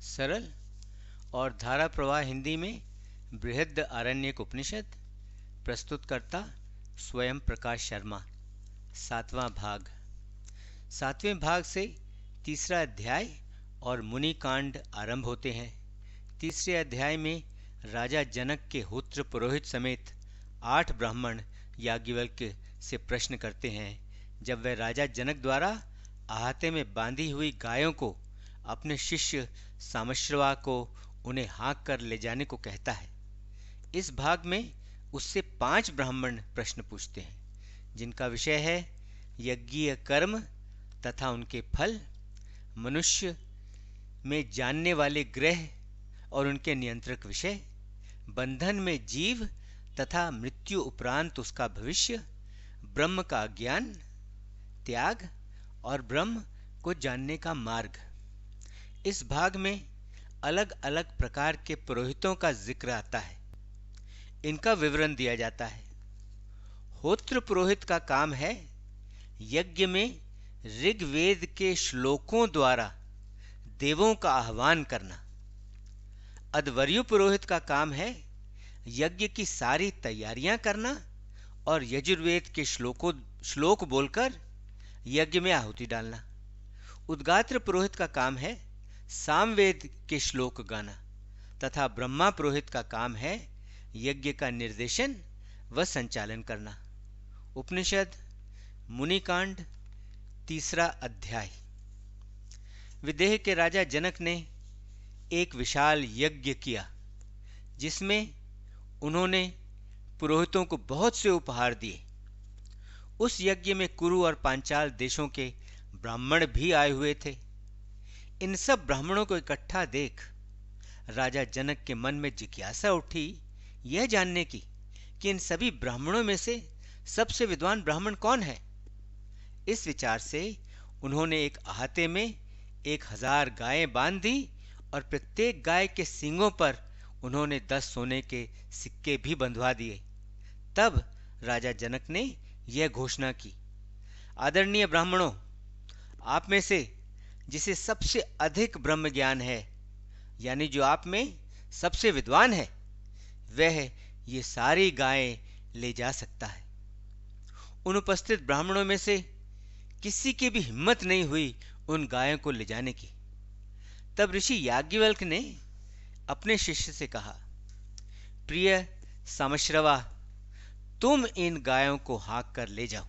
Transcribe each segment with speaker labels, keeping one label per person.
Speaker 1: सरल और धारा प्रवाह हिंदी में बृहद आरण्यक उपनिषद। प्रस्तुतकर्ता स्वयं प्रकाश शर्मा। सातवां भाग। सातवें भाग से तीसरा अध्याय और मुनि कांड आरंभ होते हैं। तीसरे अध्याय में राजा जनक के होत्र पुरोहित समेत 8 ब्राह्मण याज्ञवल्क्य से प्रश्न करते हैं। जब वह राजा जनक द्वारा अहाते में बांधी हुई गायों को अपने शिष्य सामश्रवा को उन्हें हाँक कर ले जाने को कहता है। इस भाग में उससे 5 ब्राह्मण प्रश्न पूछते हैं, जिनका विषय है यज्ञीय कर्म तथा उनके फल, मनुष्य में जानने वाले ग्रह और उनके नियंत्रक विषय, बंधन में जीव तथा मृत्यु उपरांत उसका भविष्य, ब्रह्म का ज्ञान, त्याग और ब्रह्म को जानने का मार्ग। इस भाग में अलग अलग प्रकार के पुरोहितों का जिक्र आता है। इनका विवरण दिया जाता है। होत्र पुरोहित का काम है यज्ञ में ऋग्वेद के श्लोकों द्वारा देवों का आह्वान करना। अध्वर्यु पुरोहित का काम है यज्ञ की सारी तैयारियां करना और यजुर्वेद के श्लोक बोलकर यज्ञ में आहुति डालना। उद्गात्र पुरोहित का काम है सामवेद के श्लोक गाना तथा ब्रह्मा पुरोहित का काम है यज्ञ का निर्देशन व संचालन करना। उपनिषद मुनिकांड तीसरा अध्याय। विदेह के राजा जनक ने एक विशाल यज्ञ किया, जिसमें उन्होंने पुरोहितों को बहुत से उपहार दिए। उस यज्ञ में कुरु और पांचाल देशों के ब्राह्मण भी आए हुए थे। इन सब ब्राह्मणों को इकट्ठा देख राजा जनक के मन में जिज्ञासा उठी यह जानने की कि इन सभी ब्राह्मणों में से सबसे विद्वान ब्राह्मण कौन है। इस विचार से उन्होंने एक अहाते में 1000 गायें बांध दी और प्रत्येक गाय के सींगों पर उन्होंने 10 सोने के सिक्के भी बंधवा दिए। तब राजा जनक ने यह घोषणा की, आदरणीय ब्राह्मणों, आप में से जिसे सबसे अधिक ब्रह्म ज्ञान है, यानी जो आप में सबसे विद्वान है, वह ये सारी गायें ले जा सकता है। उन उपस्थित ब्राह्मणों में से किसी की भी हिम्मत नहीं हुई उन गायों को ले जाने की। तब ऋषि याज्ञवल्क्य ने अपने शिष्य से कहा, प्रिय सामश्रवा, तुम इन गायों को हाँक कर ले जाओ।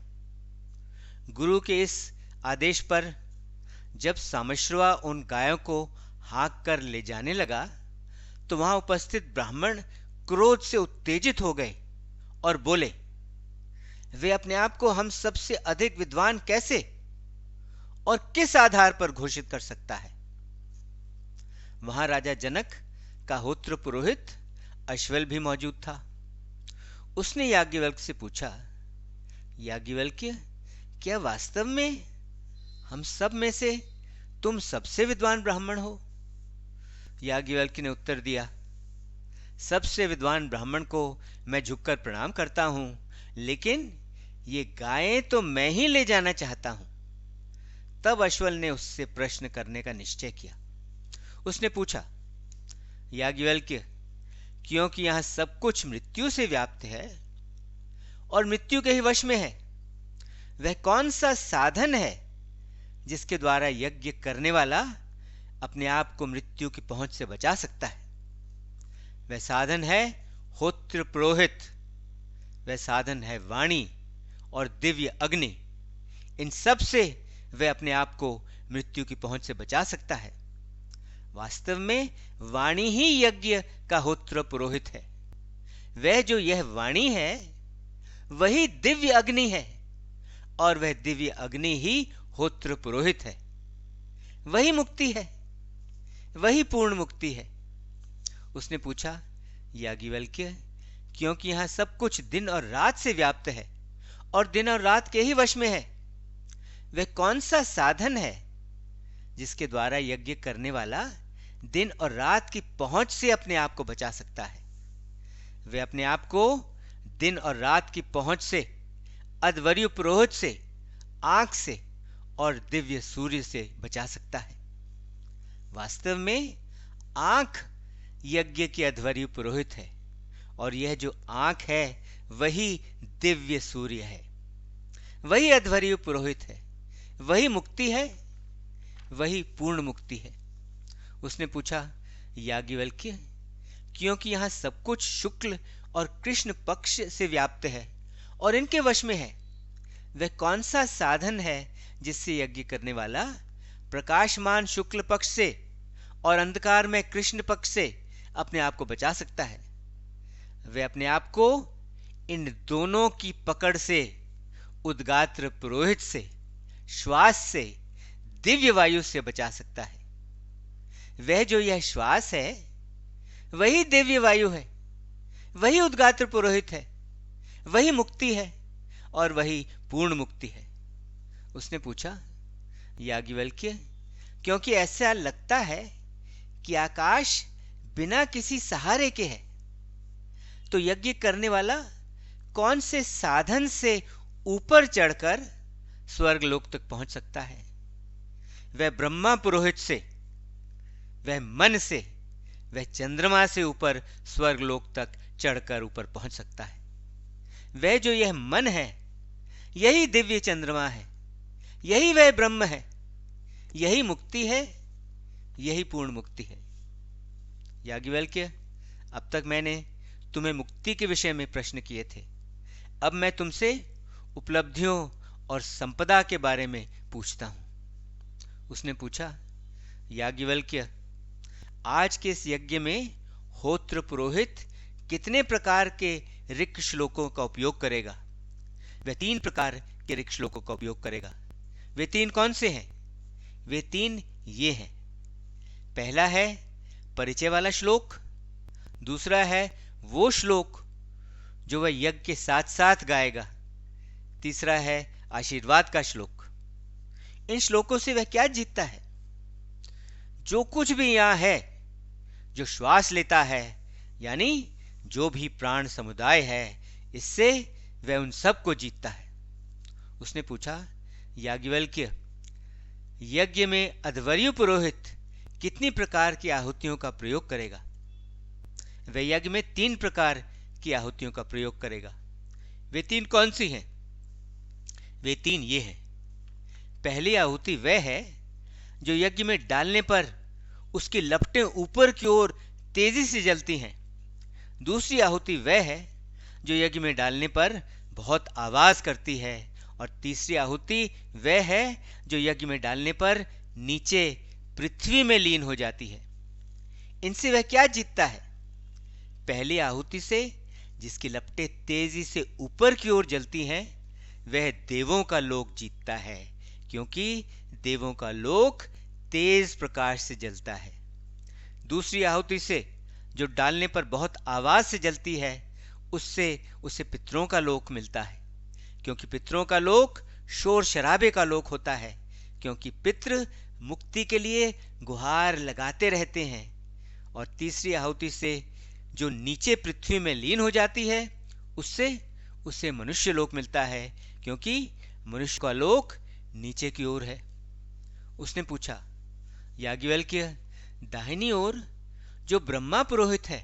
Speaker 1: गुरु के इस आदेश पर जब सामश्रवा उन गायों को हाँक कर ले जाने लगा तो वहां उपस्थित ब्राह्मण क्रोध से उत्तेजित हो गए और बोले, वे अपने आप को हम सबसे अधिक विद्वान कैसे और किस आधार पर घोषित कर सकता है। वहां राजा जनक का होत्र पुरोहित अश्वल भी मौजूद था। उसने याज्ञवल्क्य से पूछा, याज्ञवल्क्य, क्या वास्तव में हम सब में से तुम सबसे विद्वान ब्राह्मण हो? याज्ञवल्क्य ने उत्तर दिया, सबसे विद्वान ब्राह्मण को मैं झुककर प्रणाम करता हूं, लेकिन ये गायें तो मैं ही ले जाना चाहता हूं। तब अश्वल ने उससे प्रश्न करने का निश्चय किया। उसने पूछा, याज्ञवल्क्य, क्योंकि यहां सब कुछ मृत्यु से व्याप्त है और मृत्यु के ही वश में है, वह कौन सा साधन है जिसके द्वारा यज्ञ करने वाला अपने आप को मृत्यु की पहुंच से बचा सकता है? वह साधन है होत्र पुरोहित, वह साधन है वाणी और दिव्य अग्नि। इन सब से वह अपने आप को मृत्यु की पहुंच से बचा सकता है। वास्तव में वाणी ही यज्ञ का होत्र पुरोहित है। वह जो यह वाणी है वही दिव्य अग्नि है और वह दिव्य अग्नि ही होत्र पुरोहित है। वही मुक्ति है, वही पूर्ण मुक्ति है। उसने पूछा, याज्ञवल्क्य, क्योंकि यहां सब कुछ दिन और रात से व्याप्त है और दिन और रात के ही वश में है, वह कौन सा साधन है जिसके द्वारा यज्ञ करने वाला दिन और रात की पहुंच से अपने आप को बचा सकता है? वह अपने आप को दिन और रात की पहुंच से, अध्वर्यु पुरोहित से, आंख से और दिव्य सूर्य से बचा सकता है। वास्तव में आंख यज्ञ की अध्वर्यु पुरोहित है, और यह जो आंख है वही दिव्य सूर्य है, वही अध्वर्यु पुरोहित है, वही मुक्ति है, वही पूर्ण मुक्ति है। उसने पूछा, याज्ञवल्क्य, क्योंकि यहाँ सब कुछ शुक्ल और कृष्ण पक्ष से व्याप्त है और इनके वश में है, वह कौन सा साधन है जिससे यज्ञ करने वाला प्रकाशमान शुक्ल पक्ष से और अंधकार में कृष्ण पक्ष से अपने आप को बचा सकता है? वह अपने आप को इन दोनों की पकड़ से, उद्गात्र पुरोहित से, श्वास से, दिव्य वायु से बचा सकता है। वह जो यह श्वास है वही दिव्य वायु है, वही उद्गात्र पुरोहित है, वही मुक्ति है और वही पूर्ण मुक्ति है। उसने पूछा, याज्ञवल्क्य, क्योंकि ऐसा लगता है कि आकाश बिना किसी सहारे के है, तो यज्ञ करने वाला कौन से साधन से ऊपर चढ़कर स्वर्गलोक तक पहुंच सकता है? वह ब्रह्मा पुरोहित से, वह मन से, वह चंद्रमा से ऊपर स्वर्गलोक तक चढ़कर ऊपर पहुंच सकता है। वह जो यह मन है यही दिव्य चंद्रमा है, यही वह ब्रह्म है, यही मुक्ति है, यही पूर्ण मुक्ति है। याज्ञवल्क्य, अब तक मैंने तुम्हें मुक्ति के विषय में प्रश्न किए थे, अब मैं तुमसे उपलब्धियों और संपदा के बारे में पूछता हूं। उसने पूछा, याज्ञवल्क्य, आज के इस यज्ञ में होत्र पुरोहित कितने प्रकार के ऋक् श्लोकों का उपयोग करेगा? वह 3 प्रकार के ऋक् श्लोकों का उपयोग करेगा। वे 3 कौन से हैं? वे 3 ये हैं। पहला है परिचय वाला श्लोक, दूसरा है वो श्लोक जो वह यज्ञ के साथ साथ गाएगा, तीसरा है आशीर्वाद का श्लोक। इन श्लोकों से वह क्या जीतता है? जो कुछ भी यहां है, जो श्वास लेता है, यानी जो भी प्राण समुदाय है, इससे वह उन सब को जीतता है। उसने पूछा, याज्ञवल्क्य, यज्ञ में अध्वर्यु पुरोहित कितनी प्रकार की आहुतियों का प्रयोग करेगा? वह यज्ञ में 3 प्रकार की आहुतियों का प्रयोग करेगा। वे 3 कौन सी हैं? वे 3 ये हैं। पहली आहुति वह है जो यज्ञ में डालने पर उसकी लपटें ऊपर की ओर तेजी से जलती हैं। दूसरी आहुति वह है जो यज्ञ में डालने पर बहुत आवाज करती है, और तीसरी आहुति वह है जो यज्ञ में डालने पर नीचे पृथ्वी में लीन हो जाती है। इनसे वह क्या जीतता है? पहली आहुति से जिसकी लपटें तेजी से ऊपर की ओर जलती हैं, वह देवों का लोक जीतता है, क्योंकि देवों का लोक तेज प्रकाश से जलता है। दूसरी आहुति से जो डालने पर बहुत आवाज से जलती है, उससे उसे पितरों का लोक मिलता है, क्योंकि पितरों का लोक शोर शराबे का लोक होता है, क्योंकि पितृ मुक्ति के लिए गुहार लगाते रहते हैं। और तीसरी आहुति से जो नीचे पृथ्वी में लीन हो जाती है, उससे उसे मनुष्य लोक मिलता है, क्योंकि मनुष्य का लोक नीचे की ओर है। उसने पूछा, याज्ञवल्क्य, दाहिनी ओर जो ब्रह्मा पुरोहित है,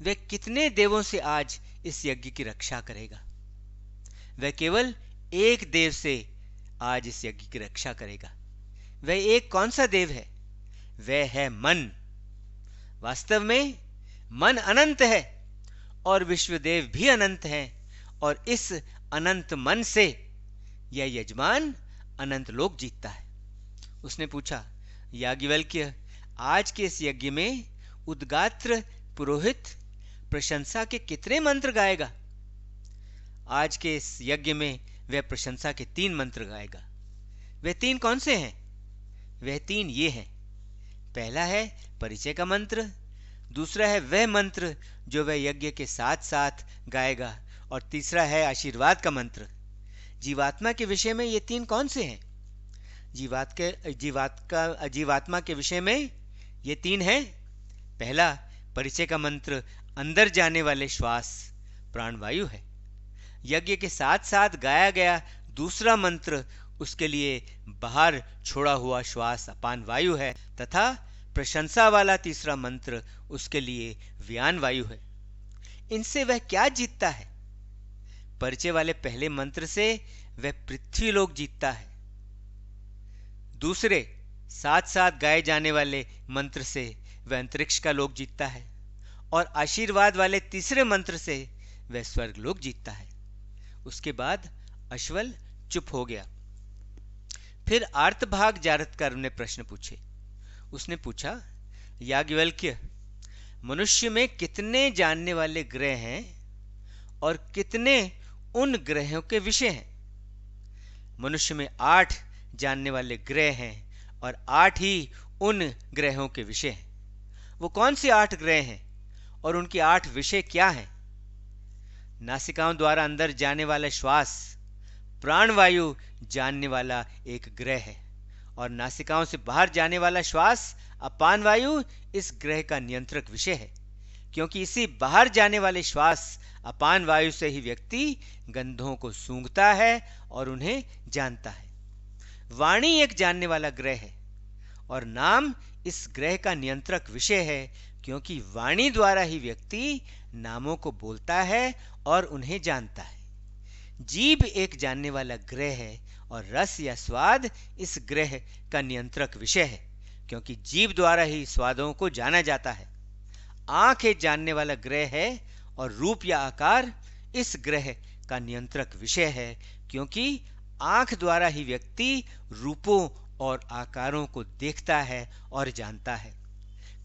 Speaker 1: वह कितने देवों से आज इस यज्ञ की रक्षा करेगा? वह केवल एक देव से आज इस यज्ञ की रक्षा करेगा। वह एक कौन सा देव है? वह है मन। वास्तव में मन अनंत है और विश्वदेव भी अनंत हैं, और इस अनंत मन से यह यजमान अनंत लोक जीतता है। उसने पूछा, याज्ञवल्क्य, आज के इस यज्ञ में उद्गात्र पुरोहित प्रशंसा के कितने मंत्र गाएगा? आज के इस यज्ञ में वह प्रशंसा के 3 मंत्र गाएगा। वे 3 कौन से हैं? वह 3 ये हैं। पहला है परिचय का मंत्र, दूसरा है वह मंत्र जो वह यज्ञ के साथ साथ गाएगा, और तीसरा है आशीर्वाद का मंत्र। जीवात्मा के विषय में ये 3 कौन से हैं? जीवात्मा के विषय में ये 3 हैं। पहला परिचय का मंत्र अंदर जाने वाले श्वास प्राणवायु है। यज्ञ के साथ साथ गाया गया दूसरा मंत्र उसके लिए बाहर छोड़ा हुआ श्वास अपान वायु है, तथा प्रशंसा वाला तीसरा मंत्र उसके लिए व्यान वायु है। इनसे वह क्या जीतता है? परिचय वाले पहले मंत्र से वह पृथ्वी लोक जीतता है। दूसरे साथ साथ गाए जाने वाले मंत्र से वह अंतरिक्ष का लोक जीतता है और आशीर्वाद वाले तीसरे मंत्र से वह स्वर्ग लोक जीतता है। उसके बाद अश्वल चुप हो गया। फिर आर्तभाग जारदकर ने प्रश्न पूछे। उसने पूछा, याज्ञवल्क्य, मनुष्य में कितने जानने वाले ग्रह हैं और कितने उन ग्रहों के विषय हैं? मनुष्य में 8 जानने वाले ग्रह हैं और 8 ही उन ग्रहों के विषय हैं। वो कौन से 8 ग्रह हैं और उनके 8 विषय क्या हैं? नासिकाओं द्वारा अंदर जाने वाला श्वास प्राणवायु जानने वाला एक ग्रह है और नासिकाओं से बाहर जाने वाला श्वास अपान वायु इस ग्रह का नियंत्रक विषय है, क्योंकि इसी बाहर जाने वाले श्वास अपान वायु से ही व्यक्ति गंधों को सूंघता है और उन्हें जानता है। वाणी एक जानने वाला ग्रह है और नाम इस ग्रह का नियंत्रक विषय है, क्योंकि वाणी द्वारा ही व्यक्ति नामों को बोलता है और उन्हें जानता है। जीभ एक जानने वाला ग्रह है और रस या स्वाद इस ग्रह का नियंत्रक विषय है, क्योंकि जीभ द्वारा ही स्वादों को जाना जाता है। आंख एक जानने वाला ग्रह है और रूप या आकार इस ग्रह का नियंत्रक विषय है, क्योंकि आंख द्वारा ही व्यक्ति रूपों और आकारों को देखता है और जानता है।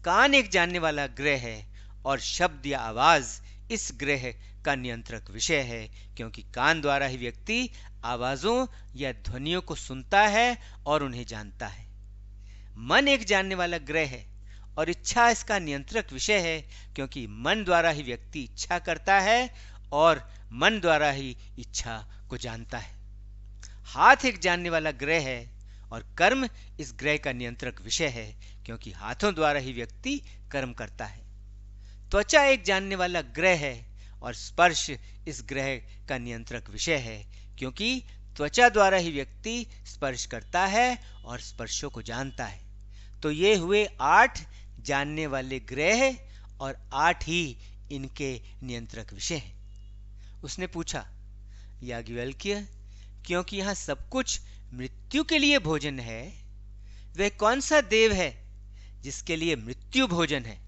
Speaker 1: कान एक जानने वाला ग्रह है और शब्द या आवाज इस ग्रह का नियंत्रक विषय है, क्योंकि कान द्वारा ही व्यक्ति आवाजों या ध्वनियों को सुनता है और उन्हें जानता है। मन एक जानने वाला ग्रह है और इच्छा इसका नियंत्रक विषय है, क्योंकि मन द्वारा ही व्यक्ति इच्छा करता है और मन द्वारा ही इच्छा को जानता है। हाथ एक जानने वाला ग्रह है और कर्म इस ग्रह का नियंत्रक विषय है, क्योंकि हाथों द्वारा ही व्यक्ति कर्म करता है। त्वचा एक जानने वाला ग्रह है और स्पर्श इस ग्रह का नियंत्रक विषय है, क्योंकि त्वचा द्वारा ही व्यक्ति स्पर्श करता है और स्पर्शों को जानता है। तो ये हुए 8 जानने वाले ग्रह और 8 ही इनके नियंत्रक विषय हैं। उसने पूछा, याज्ञवल्क्य, क्योंकि यहाँ सब कुछ मृत्यु के लिए भोजन है, वह कौन सा देव है जिसके लिए मृत्यु भोजन है?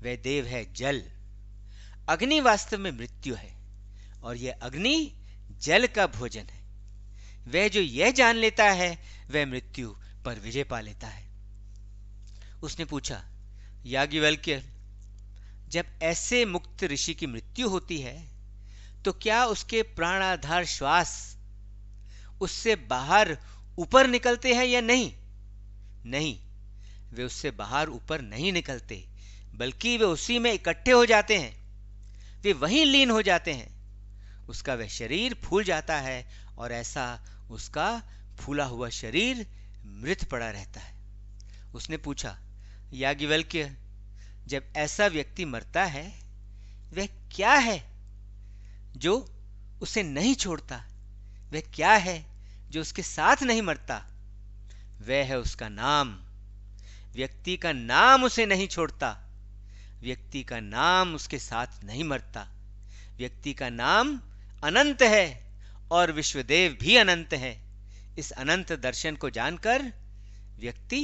Speaker 1: वह देव है जल। अग्नि वास्तव में मृत्यु है और यह अग्नि जल का भोजन है। वह जो यह जान लेता है वह मृत्यु पर विजय पा लेता है। उसने पूछा, याज्ञवल्क्य, जब ऐसे मुक्त ऋषि की मृत्यु होती है तो क्या उसके प्राणाधार श्वास उससे बाहर ऊपर निकलते हैं या नहीं? नहीं, वे उससे बाहर ऊपर नहीं निकलते, बल्कि वे उसी में इकट्ठे हो जाते हैं। वे वहीं लीन हो जाते हैं। उसका वह शरीर फूल जाता है और ऐसा उसका फूला हुआ शरीर मृत पड़ा रहता है। उसने पूछा, याज्ञवल्क्य, जब ऐसा व्यक्ति मरता है वह क्या है जो उसे नहीं छोड़ता? वह क्या है जो उसके साथ नहीं मरता? वह है उसका नाम। व्यक्ति का नाम उसे नहीं छोड़ता। व्यक्ति का नाम उसके साथ नहीं मरता। व्यक्ति का नाम अनंत है और विश्वदेव भी अनंत है। इस अनंत दर्शन को जानकर व्यक्ति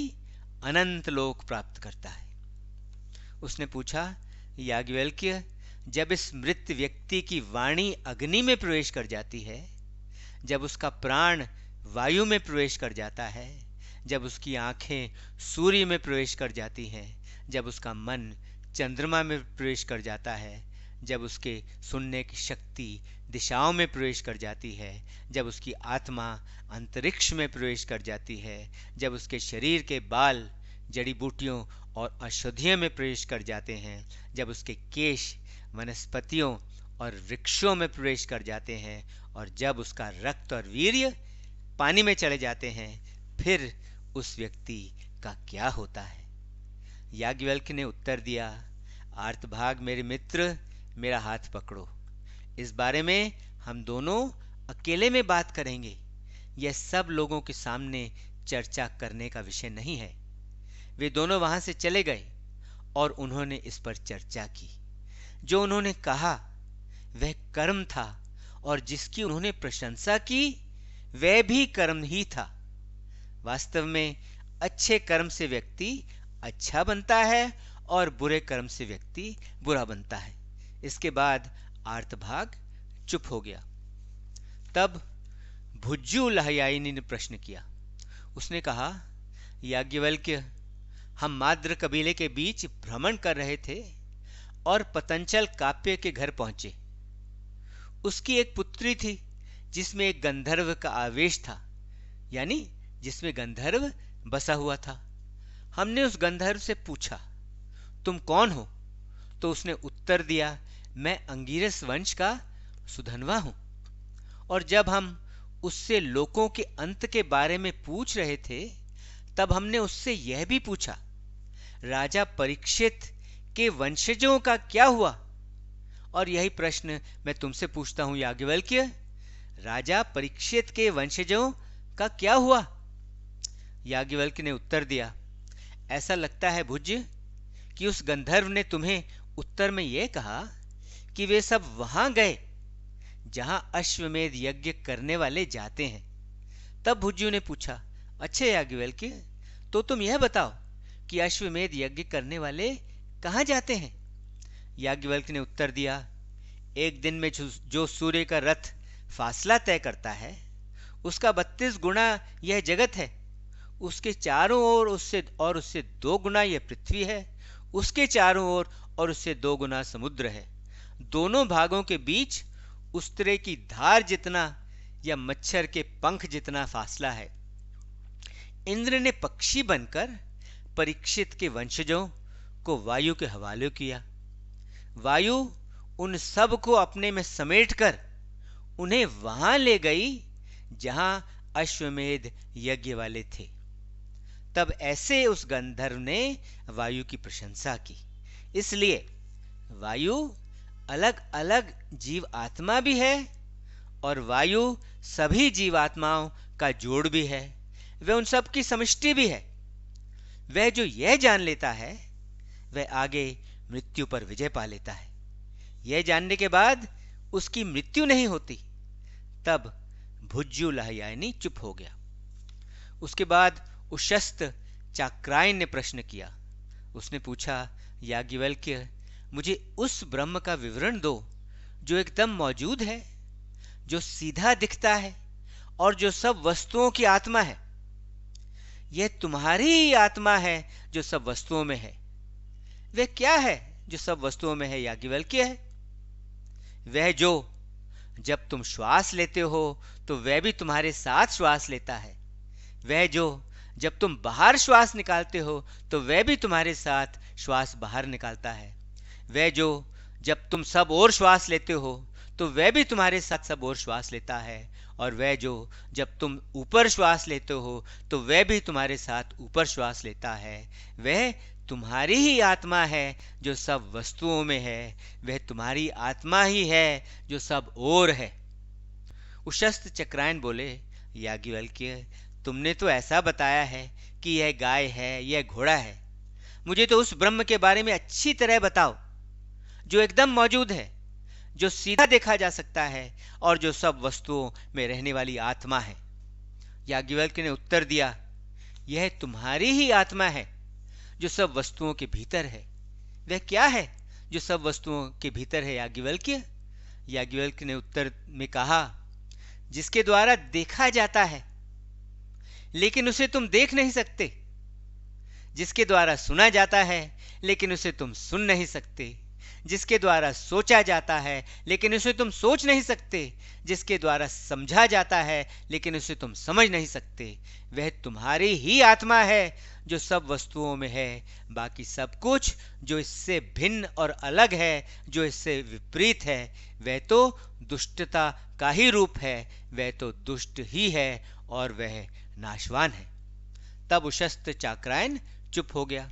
Speaker 1: अनंत लोक प्राप्त करता है। उसने पूछा, याज्ञवल्क्य, जब इस मृत व्यक्ति की वाणी अग्नि में प्रवेश कर जाती है, जब उसका प्राण वायु में प्रवेश कर जाता है, जब उसकी आंखें सूर्य में प्रवेश कर जाती हैं, जब उसका मन चंद्रमा में प्रवेश कर जाता है, जब उसके सुनने की शक्ति दिशाओं में प्रवेश कर जाती है, जब उसकी आत्मा अंतरिक्ष में प्रवेश कर जाती है, जब उसके शरीर के बाल जड़ी बूटियों और औषधियों में प्रवेश कर जाते हैं, जब उसके केश वनस्पतियों और वृक्षों में प्रवेश कर जाते हैं और जब उसका रक्त और वीर्य पानी में चले जाते हैं, फिर उस व्यक्ति का क्या होता है? याज्ञवल्क्य ने उत्तर दिया, आर्तभाग मेरे मित्र, मेरा हाथ पकड़ो। इस बारे में हम दोनों अकेले में बात करेंगे। यह सब लोगों के सामने चर्चा करने का विषय नहीं है। वे दोनों वहां से चले गए और उन्होंने इस पर चर्चा की। जो उन्होंने कहा वह कर्म था और जिसकी उन्होंने प्रशंसा की वह भी कर्म ही था। वास्तव में अच्छे कर्म से व्यक्ति अच्छा बनता है और बुरे कर्म से व्यक्ति बुरा बनता है। इसके बाद आर्तभाग चुप हो गया। तब भुज्जु लहयायनी ने प्रश्न किया। उसने कहा, याज्ञवल्क्य, हम माद्र कबीले के बीच भ्रमण कर रहे थे और पतंजल काप्य के घर पहुंचे। उसकी एक पुत्री थी जिसमें एक गंधर्व का आवेश था, यानी जिसमें गंधर्व बसा हुआ था। हमने उस गंधर्व से पूछा, तुम कौन हो? तो उसने उत्तर दिया, मैं अंगिरस वंश का सुधनवा हूं। और जब हम उससे लोकों के अंत के बारे में पूछ रहे थे तब हमने उससे यह भी पूछा, राजा परीक्षित के वंशजों का क्या हुआ? और यही प्रश्न मैं तुमसे पूछता हूं याज्ञवल्क्य, राजा परीक्षित के वंशजों का क्या हुआ? याज्ञवल्क्य ने उत्तर दिया, ऐसा लगता है भुज्य कि उस गंधर्व ने तुम्हें उत्तर में यह कहा कि वे सब वहां गए जहां अश्वमेध यज्ञ करने वाले जाते हैं। तब भुज्यु ने पूछा, अच्छा याज्ञवल्क्य, तो तुम यह बताओ कि अश्वमेध यज्ञ करने वाले कहां जाते हैं? याज्ञवल्क्य ने उत्तर दिया, एक दिन में जो सूर्य का रथ फासला तय करता है उसका 32 गुना यह जगत है, उसके चारों ओर उससे 2 गुना यह पृथ्वी है, उसके चारों ओर और उससे 2 गुना समुद्र है। दोनों भागों के बीच उस्तरे की धार जितना या मच्छर के पंख जितना फासला है। इंद्र ने पक्षी बनकर परीक्षित के वंशजों को वायु के हवाले किया। वायु उन सब को अपने में समेटकर उन्हें वहां ले गई जहां अश्वमेध यज्ञ वाले थे। तब ऐसे उस गंधर्व ने वायु की प्रशंसा की। इसलिए वायु अलग अलग जीव आत्मा भी है और वायु सभी जीवात्माओं का जोड़ भी है। वह उन सब की समष्टि भी है। वह जो यह जान लेता है वह आगे मृत्यु पर विजय पा लेता है। यह जानने के बाद उसकी मृत्यु नहीं होती। तब भुज्जु लहयायनी चुप हो गया। उसके बाद उशस्त चाक्रायन ने प्रश्न किया। उसने पूछा, याज्ञवल्क्य, मुझे उस ब्रह्म का विवरण दो जो एकदम मौजूद है, जो सीधा दिखता है और जो सब वस्तुओं की आत्मा है। यह तुम्हारी ही आत्मा है जो सब वस्तुओं में है। वह क्या है जो सब वस्तुओं में है याज्ञवल्क्य? वह जो जब तुम श्वास लेते हो तो वह भी तुम्हारे साथ श्वास लेता है। वह जो जब तुम बाहर श्वास निकालते हो तो वह भी तुम्हारे साथ श्वास बाहर निकालता है। वह जो जब तुम सब और श्वास लेते हो तो वह भी तुम्हारे साथ सब और श्वास लेता है। और वह जो जब तुम ऊपर श्वास लेते हो तो वह भी तुम्हारे साथ ऊपर श्वास लेता है। वह तुम्हारी ही आत्मा है जो सब वस्तुओं में है। वह तुम्हारी आत्मा ही है जो सब और है। उशस्त चक्रायन बोले, याज्ञवल्क्य, तुमने तो ऐसा बताया है कि यह गाय है, यह घोड़ा है। मुझे तो उस ब्रह्म के बारे में अच्छी तरह बताओ जो एकदम मौजूद है, जो सीधा देखा जा सकता है और जो सब वस्तुओं में रहने वाली आत्मा है। याज्ञवल्क्य ने उत्तर दिया, यह तुम्हारी ही आत्मा है जो सब वस्तुओं के भीतर है। वह क्या है जो सब वस्तुओं के भीतर है याज्ञवल्क्य? याज्ञवल्क्य ने उत्तर में कहा, जिसके द्वारा देखा जाता है लेकिन उसे तुम देख नहीं सकते, जिसके द्वारा सुना जाता है लेकिन उसे तुम सुन नहीं सकते, जिसके द्वारा सोचा जाता है लेकिन उसे तुम सोच नहीं सकते, जिसके द्वारा समझा जाता है लेकिन उसे तुम समझ नहीं सकते। वह तुम्हारी ही आत्मा है जो सब वस्तुओं में है। बाकी सब कुछ जो इससे भिन्न और अलग है, जो इससे विपरीत है, वह तो दुष्टता का ही रूप है। वह तो दुष्ट ही है और वह नाशवान है। तब उशस्त चाक्रायन चुप हो गया।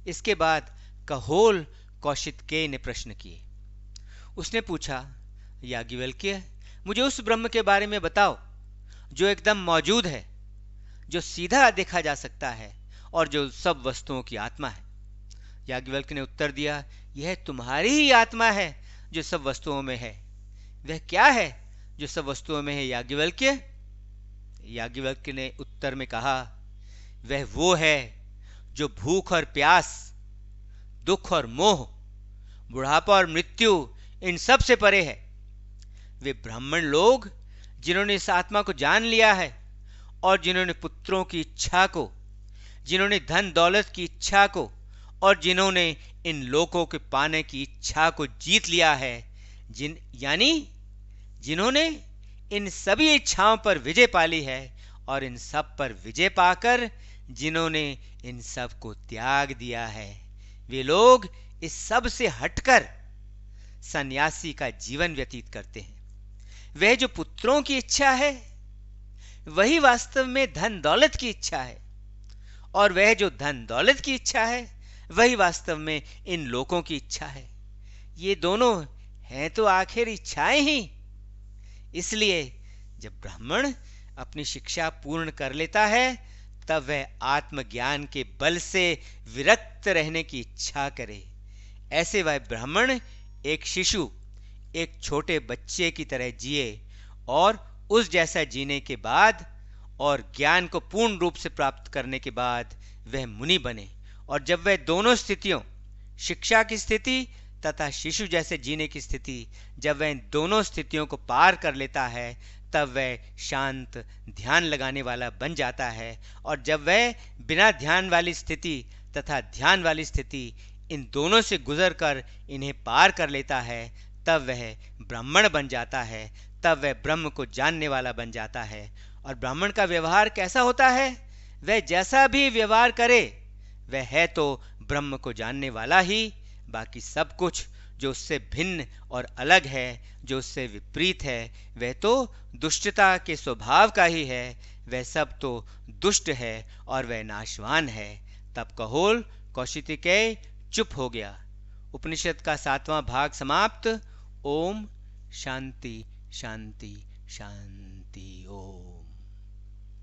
Speaker 1: इसके बाद कहोल कौशितकेय ने प्रश्न किए। उसने पूछा, याज्ञवल्क्य, मुझे उस ब्रह्म के बारे में बताओ जो एकदम मौजूद है, जो सीधा देखा जा सकता है और जो सब वस्तुओं की आत्मा है। याज्ञवल्क्य ने उत्तर दिया, यह तुम्हारी ही आत्मा है जो सब वस्तुओं में है। वह क्या है जो सब वस्तुओं में है याज्ञवल्क्य? याज्ञवल्क्य ने उत्तर में कहा, वह वो है जो भूख और प्यास, दुख और मोह, बुढ़ापा और मृत्यु, इन सब से परे है। वे ब्राह्मण लोग जिन्होंने इस आत्मा को जान लिया है और जिन्होंने पुत्रों की इच्छा को, जिन्होंने धन दौलत की इच्छा को और जिन्होंने इन लोकों के पाने की इच्छा को जीत लिया है, यानी जिन्होंने इन सभी इच्छाओं पर विजय पाली है और इन सब पर विजय पाकर जिन्होंने इन सब को त्याग दिया है, वे लोग इस सब से हटकर सन्यासी का जीवन व्यतीत करते हैं। वह जो पुत्रों की इच्छा है वही वास्तव में धन दौलत की इच्छा है, और वह जो धन दौलत की इच्छा है वही वास्तव में इन लोगों की इच्छा है। ये दोनों हैं तो आखिर इच्छाएं ही। इसलिए जब ब्राह्मण अपनी शिक्षा पूर्ण कर लेता है तब वह आत्मज्ञान के बल से विरक्त रहने की इच्छा करे। ऐसे वह ब्राह्मण एक शिशु, एक छोटे बच्चे की तरह जिए और उस जैसा जीने के बाद और ज्ञान को पूर्ण रूप से प्राप्त करने के बाद वह मुनि बने। और जब वह दोनों स्थितियों, शिक्षा की स्थिति तथा शिशु जैसे जीने की स्थिति, जब वह इन दोनों स्थितियों को पार कर लेता है तब वह शांत ध्यान लगाने वाला बन जाता है। और जब वह बिना ध्यान वाली स्थिति तथा ध्यान वाली स्थिति, इन दोनों से गुजर कर इन्हें पार कर लेता है, तब वह ब्राह्मण बन जाता है, तब वह ब्रह्म को जानने वाला बन जाता है। और ब्राह्मण का व्यवहार कैसा होता है? वह जैसा भी व्यवहार करे वह है तो ब्रह्म को जानने वाला ही, बाकी सब कुछ जो उससे भिन्न और अलग है, जो उससे विपरीत है, वह तो दुष्टता के स्वभाव का ही है। वह सब तो दुष्ट है और वह नाशवान है। तब कहोल कौशितिकेय चुप हो गया। उपनिषद का 7वां भाग समाप्त। ओम शांति शांति शांति। ओम।